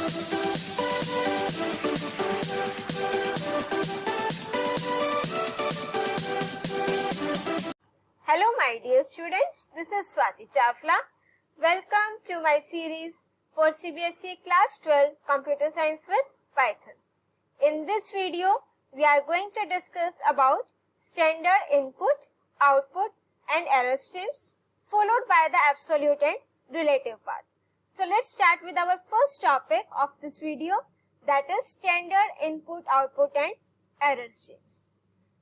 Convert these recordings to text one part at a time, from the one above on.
Hello my dear students, this is Swati Chafla. Welcome to my series for CBSE Class 12 Computer Science with Python. In this video, we are going to discuss about standard input, output and error streams followed by the absolute and relative path. So let's start with our first topic of this video, that is standard input, output and error streams.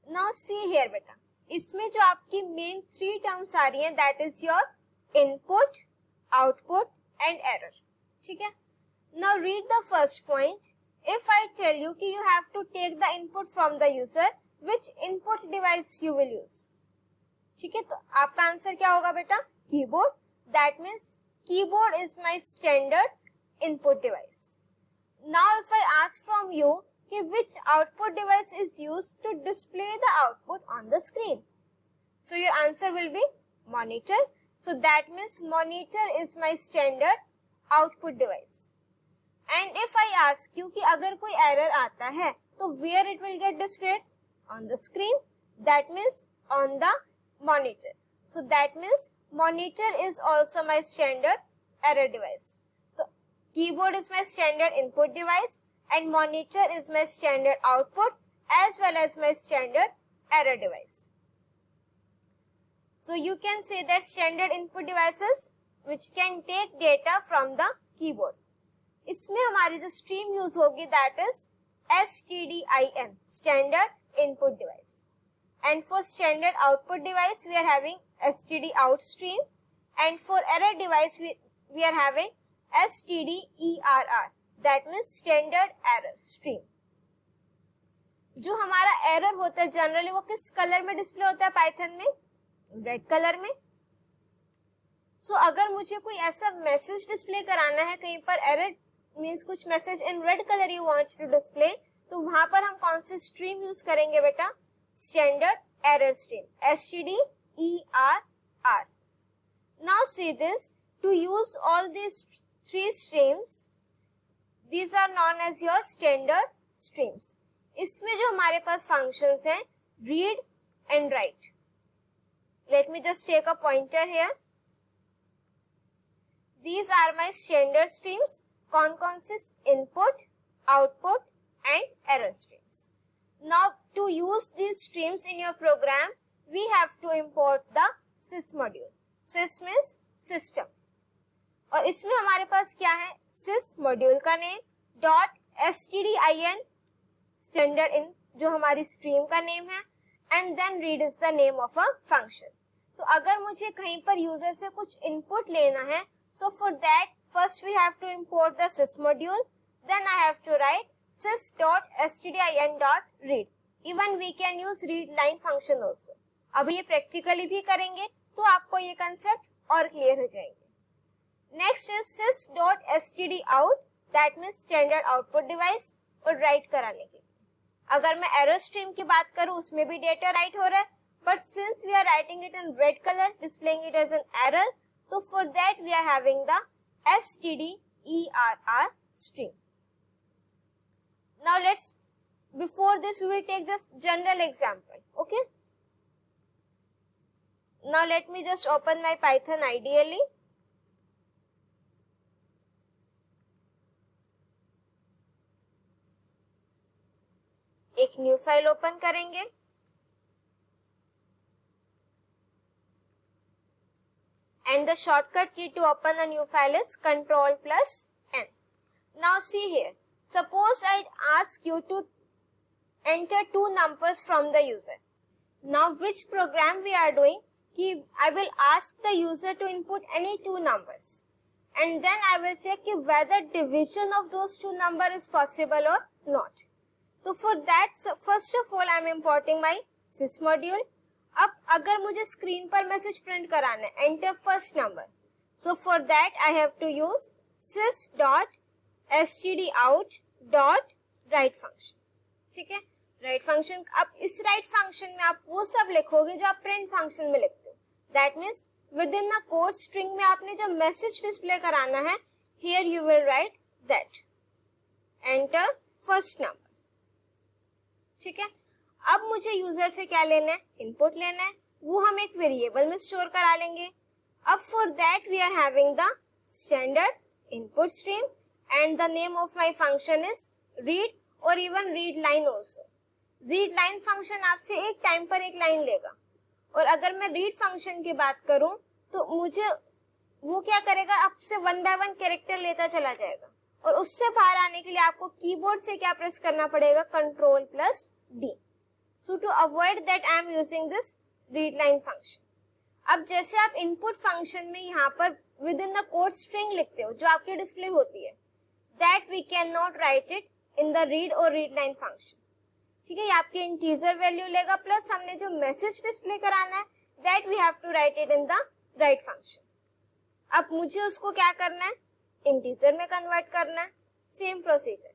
Now see here beta, इसमें जो आपकी main 3 terms आ रही हैं, that is your input, output and error. ठीक है. Now read the first point. If I tell you कि you have to take the input from the user, which input device you will use. ठीक है, तो आपका answer क्या होगा बेटा? Keyboard. That means keyboard is my standard input device. Now if I ask from you कि which output device is used to display the output on the screen, so your answer will be monitor. So that means monitor is my standard output device. And if I ask you कि अगर कोई error आता है तो where it will get displayed? On the screen. That means on the monitor. So that means monitor is also my standard error device. So keyboard is my standard input device and monitor is my standard output as well as my standard error device. So you can say that standard input devices which can take data from the keyboard. इसमें हमारी जो stream use होगी that is STDIN, standard input device. And for standard output device we are having STD out stream, and for error device we are having STDERR. That means standard error stream. जो हमारा error होता है generally वो किस colour में display होता है Python में? रेड कलर में. सो अगर मुझे कोई ऐसा मैसेज डिस्प्ले कराना है कहीं पर, एरर मींस कुछ message in red colour you want to display, तो वहां पर हम कौन सी स्ट्रीम यूज करेंगे बेटा? Standard error stream, STDERR. Now see this, to use all these 3 streams, these are known as your standard streams. इसमें जो हमारे पास functions हैं, read and write. Let me just take a pointer here. These are my standard streams. कौन से? Input, output and error streams. Now to use these streams in your program, we have to import the sys module. Sys means system. और इसमें हमारे पास क्या है? sys module का name dot stdin standard in जो हमारी स्ट्रीम का name है, and then read is the name of a function. तो अगर मुझे कहीं पर यूजर से कुछ इनपुट लेना है, so for that first we have to import the sys module, then I have to write sys dot stdin dot read. Even we can use read line function also. अब ये practically भी करेंगे तो आपको ये concept और clear हो जाएंगे. Next is sys.stdout, that means standard output device, और राइट कराने के लिए. अगर मैं एरर स्ट्रीम की बात करूं उसमें भी डेटा राइट हो रहा है, but since we are writing it in red colour, displaying it as an error, तो for that we are having the STDERR stream. Now let's, before this we will take just general example. Okay, now let me just open my Python ideally. एक new file open करेंगे. And the shortcut key to open a new file is Ctrl+N. Now see here. Suppose I ask you to enter 2 numbers from the user. Now which program we are doing? I will ask the user to input any 2 numbers. And then I will check whether division of those 2 numbers is possible or not. तो for that, first of all I am importing my sys module. अब अगर मुझे screen पर message print कराना है, enter first number, so for that I have to use sys dot stdout dot write function. ठीक है, right function. अब इस राइट फंक्शन में आप वो सब लिखोगे जो आप प्रिंट फंक्शन में लिखते हो. That means with in the code string में आपने जो मैसेज डिस्प्ले कराना है, here you will write that. Enter first number. ठीक है, अब मुझे यूजर से क्या लेना है, इनपुट लेना है, वो हम एक वेरिएबल में स्टोर करा लेंगे। अब for that we are having the standard input stream and the name of my function is read और even read line also. Read line function आपसे एक टाइम पर एक लाइन लेगा, और अगर मैं रीड फंक्शन की बात करूं तो मुझे वो क्या करेगा, आपसे 1 बाय 1 कैरेक्टर लेता चला जाएगा, और उससे बाहर आने के लिए आपको कीबोर्ड से क्या प्रेस करना पड़ेगा, control plus D. So to avoid that I am using this read line function. अब जैसे आप इनपुट फंक्शन में यहाँ पर within the code string लिखते हो जो आपकी डिस्प्ले होती है, that we can not write it in the read और रीड लाइन फंक्शन। ठीक है, ये आपके इंटीजर वैल्यू लेगा, प्लस हमने जो मैसेज डिस्प्ले कराना है that we have to write it in the write function. अब मुझे उसको क्या करना है, इंटीजर में कन्वर्ट करना है, सेम प्रोसीजर।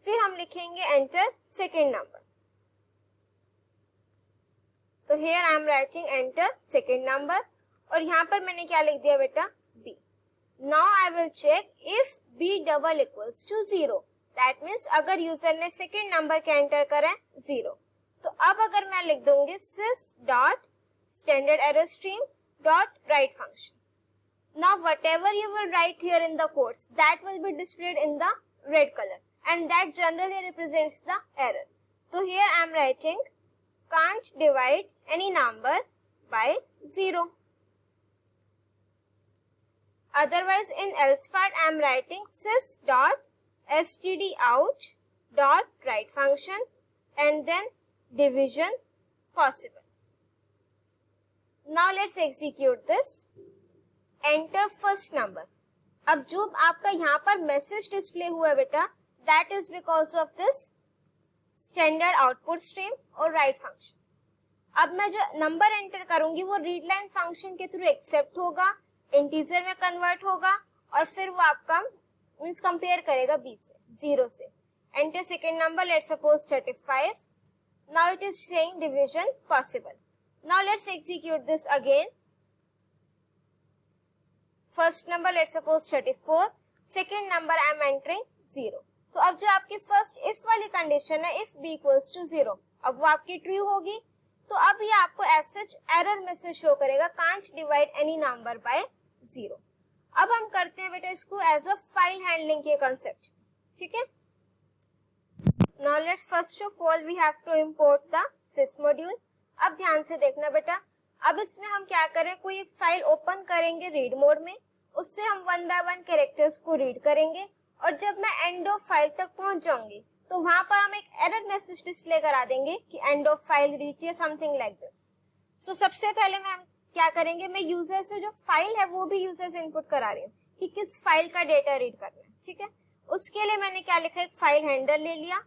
फिर हम लिखेंगे एंटर सेकेंड नंबर। तो here I am writing enter second number, और यहाँ पर मैंने क्या लिख दिया बेटा, B. Now I will check if B double equals to 0, that means अगर यूजर ने सेकेंड नंबर के एंटर करें 0, तो अब अगर मैं लिख दूंगी sys dot standard error stream dot write function. Now whatever you will write here in the codes, that will be displayed in the red color, and that generally represents the error. So here I am writing can't divide any number by 0. Otherwise in else part I am writing sys dot stdout dot write function and then division possible. Now let's execute this. Enter first number. अब जो आपका यहाँ पर message display हुआ है बेटा, that is because of this standard output stream और write function. अब मैं जो नंबर एंटर करूंगी वो रीड लाइन फंक्शन के थ्रू एक्सेप्ट होगा, इंटीजर में कन्वर्ट होगा, और फिर वो आपका मीन्स कंपेयर करेगा बी से, 0 से। Enter second number, let's suppose 35। Now it is saying division possible. Now let's execute this again. First number let's suppose 34, second number I am entering 0। तो अब जो आपकी फर्स्ट इफ वाली कंडीशन है, if B equals to 0, अब वो आपकी true होगी। तो अब ये आपको as such error message show करेगा, can't divide any number by 0। अब हम करते हैं बेटा इसको एज अ फाइल हैंडलिंग के कंसेप्ट। ठीक है, now let's first of all we have to import the sys module. अब ध्यान से देखना बेटा, अब इसमें हम क्या करें, कोई एक फाइल ओपन करेंगे रीड मोड में, उससे हम 1 बाय 1 कैरेक्टर्स को रीड करेंगे, और जब मैं एंड ऑफ फाइल तक पहुंच जाऊंगी तो वहां पर हम एक एरर मैसेज डिस्प्ले करा देंगे कि एंड ऑफ फाइल रीच या समथिंग लाइक दिस। सो सबसे पहले हम क्या करेंगे, मैं यूजर से जो फाइल है वो भी यूजर से इनपुट करा रही हूँ कि किस फाइल का डेटा रीड करना है। ठीक है, उसके लिए मैंने क्या लिखा, एक फाइल हैंडल ले लिया,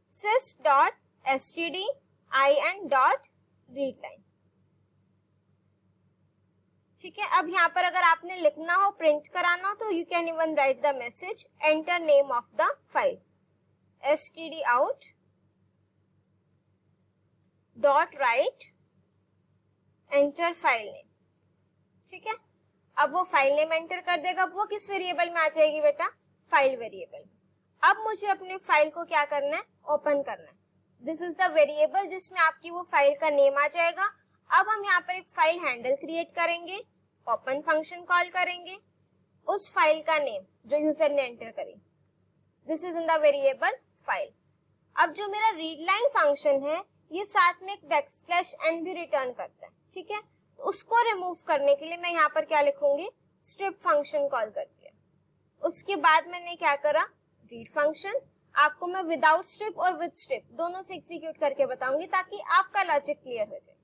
sys dot stdin dot read line. ठीक है, अब यहाँ पर अगर आपने लिखना हो, प्रिंट कराना हो, तो you can even right the message enter name of the file stdout dot right enter file name. ठीक है, अब वो फाइल नेम एंटर कर देगा, वो किस वेरिएबल में आ जाएगी बेटा, फाइल वेरिएबल में। अब मुझे अपने फाइल को क्या करना है, ओपन करना है। दिस इज द वेरिएबल जिसमें आपकी वो फाइल का नेम आ जाएगा। अब हम यहाँ पर एक फाइल हैंडल क्रिएट करेंगे, ओपन फंक्शन कॉल करेंगे, उस फाइल का नेम जो यूजर ने एंटर करी, this is in the variable file. अब जो मेरा रीड लाइन फंक्शन है ये साथ में एक बैकस्लैश एन भी रिटर्न करता है। ठीक है, तो उसको रिमूव करने के लिए मैं यहाँ पर क्या लिखूंगी, स्ट्रिप फंक्शन कॉल कर दिया। उसके बाद मैंने क्या करा, रीड फंक्शन। आपको मैं विदाउट स्ट्रिप और विद स्ट्रिप दोनों से एग्जीक्यूट करके बताऊंगी ताकि आपका लॉजिक क्लियर हो जाए।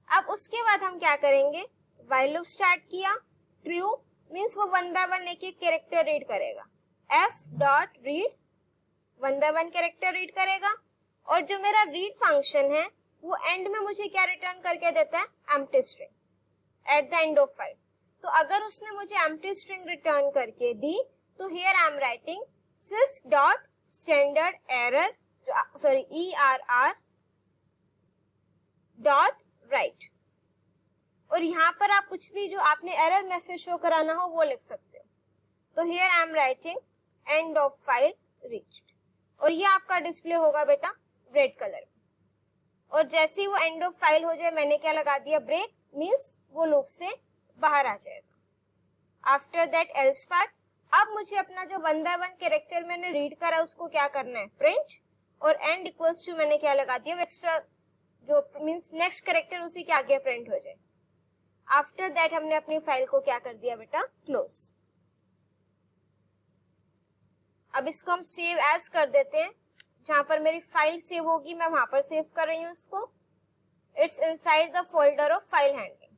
अब उसके बाद हम क्या करेंगे, व्हाइल लूप स्टार्ट किया, ट्रू मींस वो 1 बाय 1 एक एक कैरेक्टर रीड करेगा, f डॉट रीड 1 बाय 1 कैरेक्टर रीड करेगा, और जो मेरा रीड फंक्शन है वो एंड में मुझे क्या रिटर्न करके देता है, empty string eight the end of file. तो अगर उसने मुझे एम्प्टी स्ट्रिंग रिटर्न करके दी तो here I am writing sys dot standard error err dot right, और यहाँ पर आप कुछ भी जो आपने एरर मैसेज शो कराना हो वो लिख सकते हो। तो here I am writing end of file reached. और ये आपका डिस्प्ले होगा बेटा रेड कलर। और जैसे ही वो एंड ऑफ फाइल हो जाए, मैंने क्या लगा दिया, ब्रेक, मीन्स वो लूप से बाहर आ जाएगा। आफ्टर दैट एल्स पार्ट, अब मुझे अपना जो 1 by 1 कैरेक्टर मैंने रीड करा उसको क्या करना है, प्रिंट, और एंड इक्वल्स टू मैंने क्या लगा दिया, एक्स्ट्रा जो मीन्स नेक्स्ट कैरेक्टर उसी के आगे प्रिंट हो जाए। आफ्टर दैट हमने अपनी फाइल को क्या कर दिया बेटा, क्लोज। अब इसको हम सेव एज कर देते हैं, जहां पर मेरी फाइल सेव होगी मैं वहां पर सेव कर रही हूं उसको। It's inside the folder of file handling.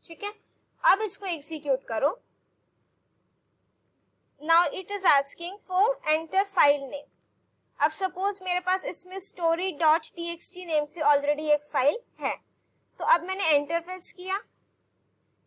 ठीक है, अब इसको एग्जीक्यूट करो। Now it is asking for enter file name. अब सपोज मेरे पास इसमें story.txt नेम से ऑलरेडी एक फाइल है, तो अब मैंने एंटर प्रेस किया।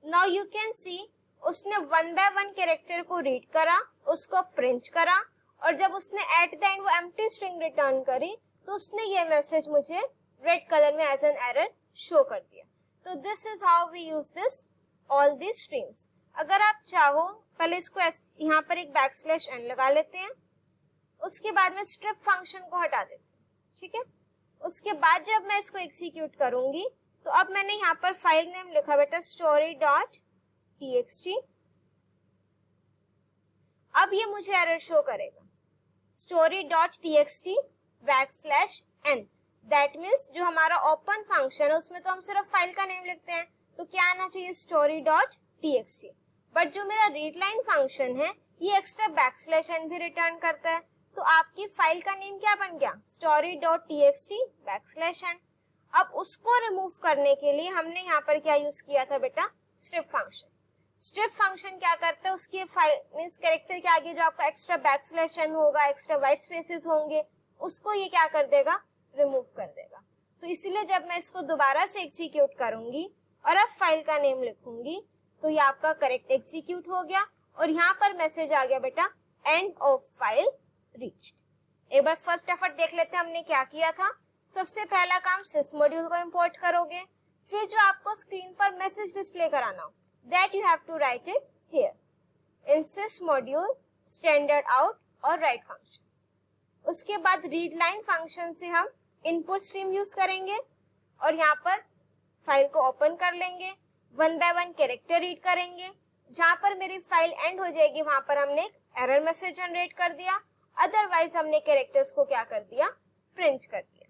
नाउ यू कैन सी उसने 1 by 1 कैरेक्टर को रीड करा, उसको प्रिंट करा, और जब उसने एट द एंड वो एम्प्टी स्ट्रिंग रिटर्न करी तो उसने ये मैसेज मुझे रेड कलर में एज एन एरर शो कर दिया। तो this is how we use this all the streams. अगर आप चाहो, पहले इसको यहाँ पर एक \n लगा लेते हैं, उसके बाद में स्ट्रिप फंक्शन को हटा देते हैं। ठीक है, उसके बाद जब मैं इसको एग्जीक्यूट करूंगी तो अब मैंने यहाँ पर फाइल नेम लिखा बेटा story.txt। अब ये मुझे एरर शो करेगा story.txt \n। दैट मीन्स जो हमारा ओपन फंक्शन है उसमें तो हम सिर्फ फाइल का नेम लिखते हैं, तो क्या आना चाहिए, story.txt। बट जो मेरा रीड लाइन फंक्शन है ये एक्स्ट्रा \n भी रिटर्न करता है, तो आपकी फाइल का नेम क्या बन गया, story.txt \n। अब उसको रिमूव करने के लिए हमने यहाँ पर क्या यूज किया था बेटा, स्ट्रिप फंक्शन। स्ट्रिप फंक्शन क्या करता है, उसकी फाइल मीन्स कैरेक्टर के आगे जो आपका एक्स्ट्रा \n होगा, एक्स्ट्रा व्हाइट स्पेसेस होंगे, उसको ये क्या कर देगा, रिमूव कर देगा। तो इसलिए जब मैं इसको दोबारा से एग्जीक्यूट करूंगी और अब फाइल का नेम लिखूंगी तो ये आपका करेक्ट एग्जीक्यूट हो गया, और यहाँ पर मैसेज आ गया बेटा एंड ऑफ फाइल रीच्ड। एक बार फर्स्ट एफर्ट देख लेते हैं हमने क्या किया था। सबसे पहला काम sys मॉड्यूल को इंपोर्ट करोगे, फिर जो आपको स्क्रीन पर मैसेज डिस्प्ले कराना हो that you have to write it here in sys module standard out और राइट फंक्शन। उसके बाद रीड लाइन फंक्शन से हम इनपुट स्ट्रीम यूज करेंगे और यहाँ पर फाइल को ओपन कर लेंगे, 1 by 1 कैरेक्टर रीड करेंगे, जहां पर मेरी फाइल एंड हो जाएगी वहां पर हमने एक एरर मैसेज जनरेट कर दिया, अदरवाइज हमने कैरेक्टर्स को क्या कर दिया, प्रिंट कर दिया।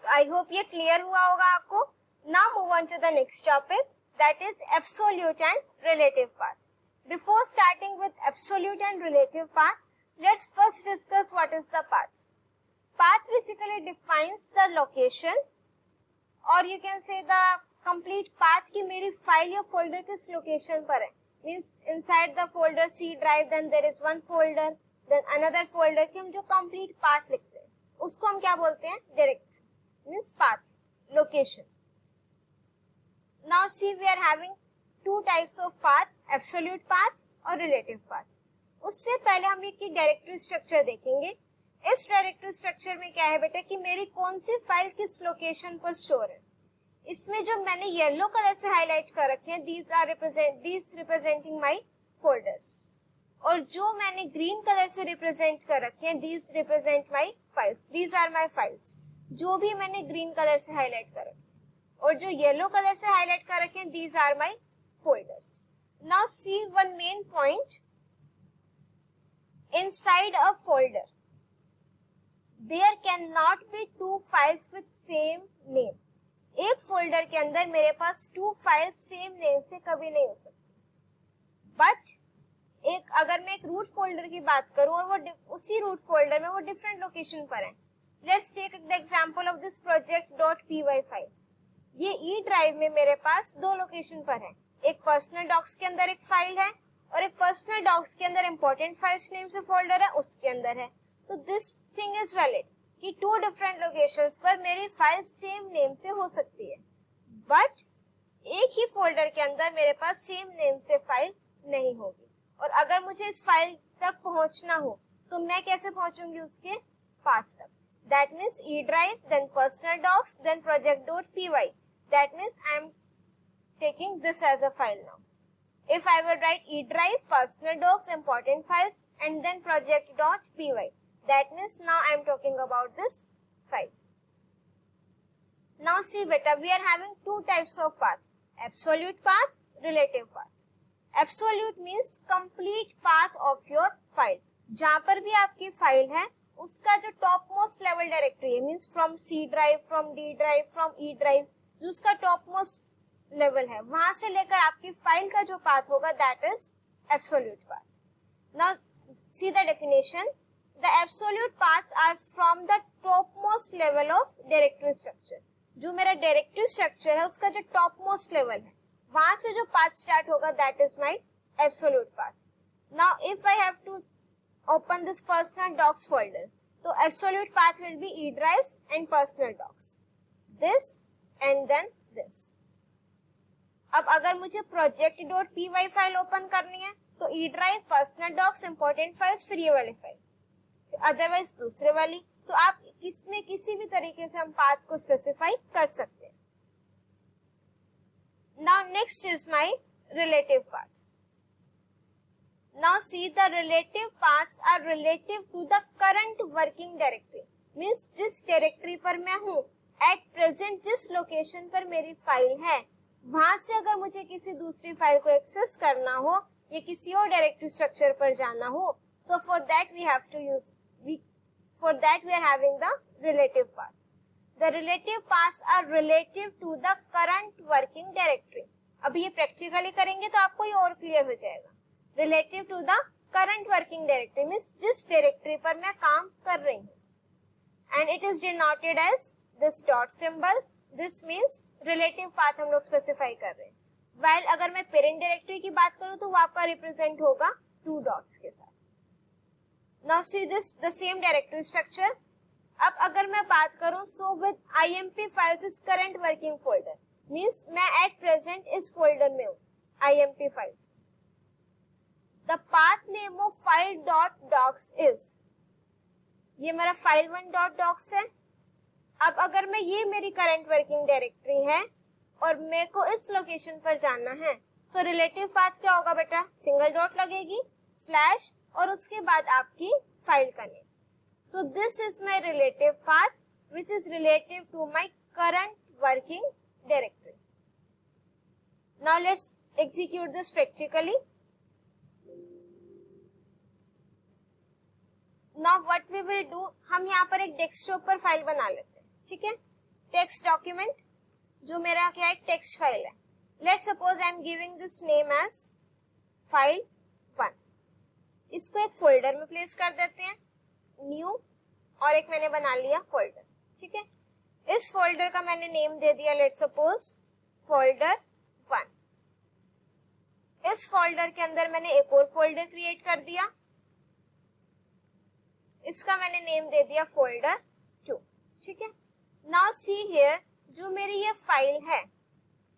So I hope ये क्लियर हुआ होगा आपको। Now move on to the next topic, that is absolute and relative path. Before starting with absolute and relative path, let's first discuss what is the path. Path basically defines the location, or you can say the complete path कि मेरी file या folder किस location पर है। Means inside the folder C drive, then there is one folder, then another folder, कि हम जो complete path लिखते हैं उसको हम क्या बोलते हैं, directory, means path, location. Now see, we are having two types of path, absolute path और relative path. उससे पहले हम एक डायरेक्टरी स्ट्रक्चर देखेंगे। इस डायरेक्टरी स्ट्रक्चर में क्या है बेटा कि मेरी कौन सी फाइल किस लोकेशन पर स्टोर है। इसमें जो मैंने येलो कलर से हाईलाइट कर रखे हैं, these representing my folders, और जो मैंने ग्रीन कलर से रिप्रेजेंट कर रखे हैं, these represent my files, these are my files, जो भी मैंने ग्रीन कलर से हाईलाइट कर रखे, और जो येलो कलर से हाईलाइट कर रखे हैं, these are my folders. Now see one main point, inside a folder there cannot be two files with same name. एक फोल्डर के अंदर मेरे पास 2 फाइल्स सेम नेम से कभी नहीं हो सकती। बट एक अगर मैं एक रूट फोल्डर की बात करूं और वो उसी रूट फोल्डर में वो डिफरेंट लोकेशन पर है, let's take the example of this project.py file. ये ई ड्राइव में मेरे पास 2 लोकेशन पर है, एक पर्सनल डॉक्स के अंदर एक फाइल है और एक पर्सनल डॉक्स के अंदर इंपॉर्टेंट फाइल्स नेम से फोल्डर है, उसके अंदर है। तो दिस थिंग इज वैलिड कि 2 डिफरेंट लोकेशंस पर मेरी फाइल सेम नेम से हो सकती है, बट एक ही फोल्डर के अंदर मेरे पास सेम नेम से फाइल नहीं होगी। और अगर मुझे इस फाइल तक पहुंचना हो तो मैं कैसे पहुंचूंगी उसके पाथ तक। That means E drive, then personal docs, then project.py. That means I am taking this as a file now. If I will write E drive, personal docs, important files, and then project.py, that means now I am talking about this file. Now see beta, we are having two types of path, absolute path, relative path. Absolute means complete path of your file. जहाँ पर भी आपकी file है उसका जो top most level directory है, means from C drive, from D drive, from E drive, जो उसका टॉप मोस्ट लेवल है वहां से लेकर आपकी फाइल का जो पाथ होगा that is absolute path. Now see the definition. The absolute paths are from the top most level of directory structure. जो मेरा डायरेक्टरी स्ट्रक्चर है उसका जो टॉप मोस्ट लेवल है वहां से जो पाथ स्टार्ट होगा that is my absolute path. Now if I have to open this personal docs folder, so absolute path will be E drives and personal docs, this and then this. अब अगर मुझे project.py file open करनी है तो E drive, personal docs, important files, फिर ये वाली file, otherwise दूसरे वाली. तो आप इसमें किसी भी तरीके से हम पाथ को स्पेसिफाई कर सकते हैं. Now next is my relative path. Now see, the relative paths are relative to the current working directory. Means जिस डायरेक्टरी पर मैं हूँ at present, जिस लोकेशन पर मेरी फाइल है वहां से अगर मुझे किसी दूसरी फाइल को एक्सेस करना हो या किसी और डायरेक्टरी स्ट्रक्चर पर जाना हो, so for that we are having the relative path. The relative paths are relative to the current working directory. अभी ये प्रैक्टिकली करेंगे तो आपको ये और क्लियर हो जाएगा. Relative to the current working directory means जिस डायरेक्टरी पर मैं काम कर रही हूँ, and it is denoted as this dot symbol. This means relative path हम लोग स्पेसिफाई कर रहे हैं. वाइल अगर मैं पेरेंट डायरेक्टरी की बात करूँ तो वो आपका रिप्रेजेंट होगा टू डॉट्स के साथ. Now see this the same directory structure. अब अगर मैं बात करूँ so with IMP files is current working folder, means मैं एट प्रेजेंट इस फोल्डर में हूँ IMP files. The path name of file.docs is, ये मेरा file1.docs है. अब अगर मैं ये मेरी करंट वर्किंग डायरेक्टरी है और मेरे को इस लोकेशन पर जाना है, सो रिलेटिव पाथ क्या होगा बेटा, सिंगल डॉट लगेगी, स्लैश और उसके बाद आपकी फाइल का name. So this is my relative path which is relative to my current working directory. Now let's execute this practically. Now what we will do, हम यहाँ पर एक डेस्कटॉप पर फाइल बना लेते हैं. ठीक है, टेक्स्ट डॉक्यूमेंट जो मेरा क्या है टेक्स्ट फाइल है. Let's suppose I am giving this name as file 1. इसको एक फोल्डर में प्लेस कर देते हैं, न्यू, और एक मैंने बना लिया फोल्डर. ठीक है, इस फोल्डर का मैंने नेम दे दिया लेट्स सपोज फोल्डर 1. इस फोल्डर के अंदर मैंने एक और फोल्डर क्रिएट कर दिया, इसका मैंने नेम दे दिया फोल्डर 2. ठीक है, नाउ सी हियर, जो मेरी ये फाइल है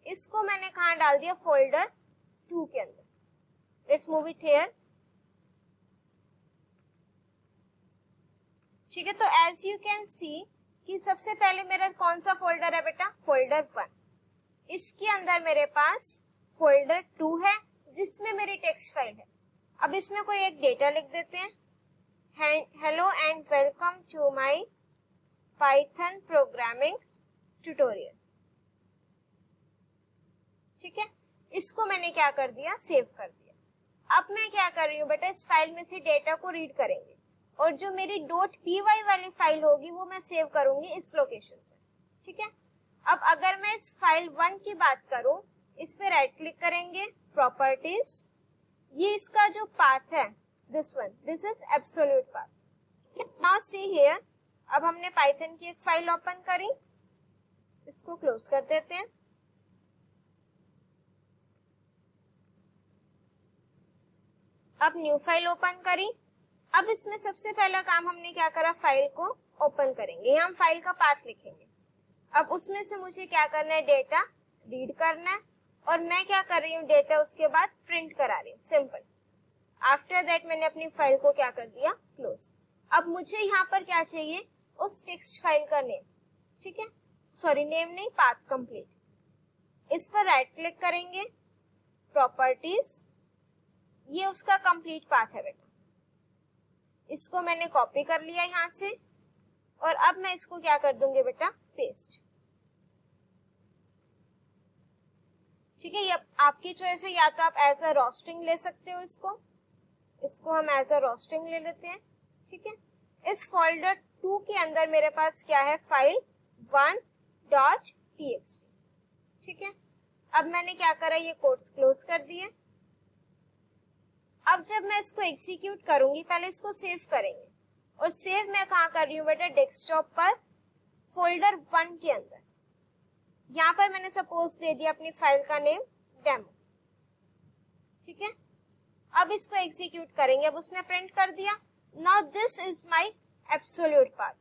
इसको मैंने कहाँ डाल दिया, फोल्डर 2 के अंदर. Let's move it here. ठीक है, तो एज यू कैन सी कि सबसे पहले मेरा कौन सा फोल्डर है बेटा, फोल्डर 1. इसके अंदर मेरे पास फोल्डर 2 है जिसमें मेरी टेक्स्ट फाइल है. अब इसमें कोई एक डेटा लिख देते हैं, hello and welcome to my Python programming tutorial. ठीक है, इसको मैंने क्या कर दिया, सेव कर दिया. अब मैं क्या कर रही हूँ बेटा, इस फाइल में से डेटा को रीड करेंगे और जो मेरी .py वाली फाइल होगी वो मैं सेव करूंगी इस लोकेशन पर. ठीक है, अब अगर मैं इस फाइल 1 की बात करूं, इस पे राइट क्लिक करेंगे, प्रॉपर्टीज, ये इसका जो पाथ है this one, this is absolute path. Now see here, अब हमने पाइथन की एक फाइल ओपन करी, इसको क्लोज कर देते हैं. अब न्यू फाइल ओपन करी. अब इसमें सबसे पहला काम हमने क्या करा, फाइल को ओपन करेंगे. यहाँ हम फाइल का पाथ लिखेंगे. अब उसमें से मुझे क्या करना है, डेटा रीड करना है, और मैं क्या कर रही हूँ, डेटा उसके बाद प्रिंट करा रही हूँ, सिंपल. आफ्टर दैट मैंने अपनी फाइल को क्या कर दिया, क्लोज. अब मुझे यहाँ पर क्या चाहिए, उस टेक्स्ट फाइल का नेम. ठीक है, सॉरी नेम नहीं, पाथ कंप्लीट. इस पर राइट क्लिक करेंगे, प्रॉपर्टीज, ये उसका कंप्लीट पाथ है बेटा। इसको मैंने कॉपी कर लिया यहाँ से और अब मैं इसको क्या कर दूंगी बेटा, पेस्ट। ठीक है, ये आपकी चॉइस है, या तो आप एज अ रोस्टिंग ले सकते हो इसको हम एज अ रोस्टिंग ले लेते हैं। ठीक है, इस फोल्डर 2 के अंदर मेरे पास क्या है, फाइल 1.txt। ठीक है, अब मैंने क्या करा, ये कोट्स क्लोज कर दिए। अब जब मैं इसको एग्जीक्यूट करूंगी, पहले इसको सेव करेंगे, और सेव मैं कहाँ कर रही हूँ बेटा, डेस्कटॉप पर फोल्डर 1 के अंदर। यहाँ पर मैंने सपोज दे दिया अपनी फाइल का नेम डेमो। ठीक है, अब इसको एग्जीक्यूट करेंगे, अब उसने प्रिंट कर दिया। Now this is my absolute path.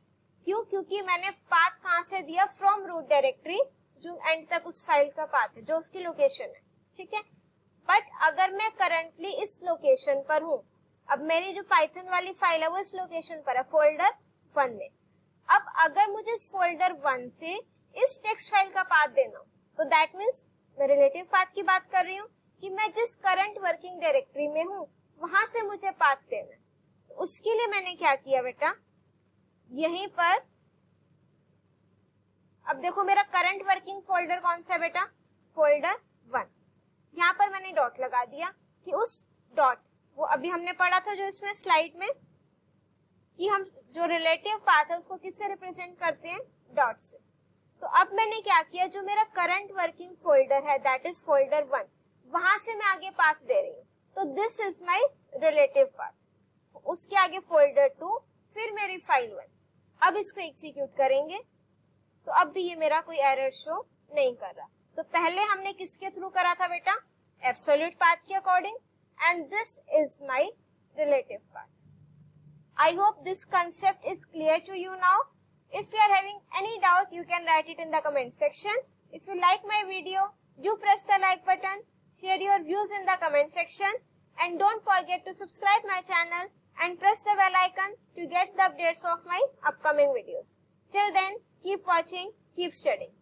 क्यों? क्योंकि मैंने पाथ कहाँ से दिया, फ्रॉम रूट डायरेक्टरी, जो एंड तक उस फाइल का पाथ है, जो उसकी लोकेशन है। ठीक है, बट अगर मैं करंटली इस लोकेशन पर हूँ, अब मेरी जो पाइथन वाली फाइल है वो इस लोकेशन पर है, फोल्डर 1 में। अब अगर मुझे इस फोल्डर 1 से इस टेक्स्ट फाइल का पाथ देना हो, तो दैट मीन्स मैं रिलेटिव पाथ की बात कर रही हूँ कि मैं जिस करंट वर्किंग डायरेक्टरी में हूँ वहां से मुझे पाथ देना है। तो उसके लिए मैंने क्या किया बेटा, यहीं पर, अब देखो मेरा करंट वर्किंग फोल्डर कौन सा है बेटा, फोल्डर 1। यहाँ पर मैंने डॉट लगा दिया कि उस डॉट, वो अभी हमने पढ़ा था जो इसमें स्लाइड में, कि हम जो रिलेटिव पाथ है उसको किससे रिप्रेजेंट करते हैं, डॉट से। तो अब मैंने क्या किया, जो मेरा करंट वर्किंग फोल्डर है दैट इज फोल्डर 1, वहां से मैं आगे पाथ दे रही हूँ, तो this is my relative path. उसके आगे फोल्डर 2, फिर मेरी फाइल 1। अब इसको एग्जीक्यूट करेंगे तो अब भी ये मेरा कोई एरर शो नहीं कर रहा। तो पहले हमने किसके थ्रू करा था बेटा, एब्सोल्यूट पाथ के according, and this is my relative path. I hope this concept is clear to you now. If you are having any doubt, you can write it in the comment section. If you like my video, do press the like button, share your views in the comment section, and don't forget to subscribe my channel and press the bell icon to get the updates of my upcoming videos. Till then, keep watching, keep studying.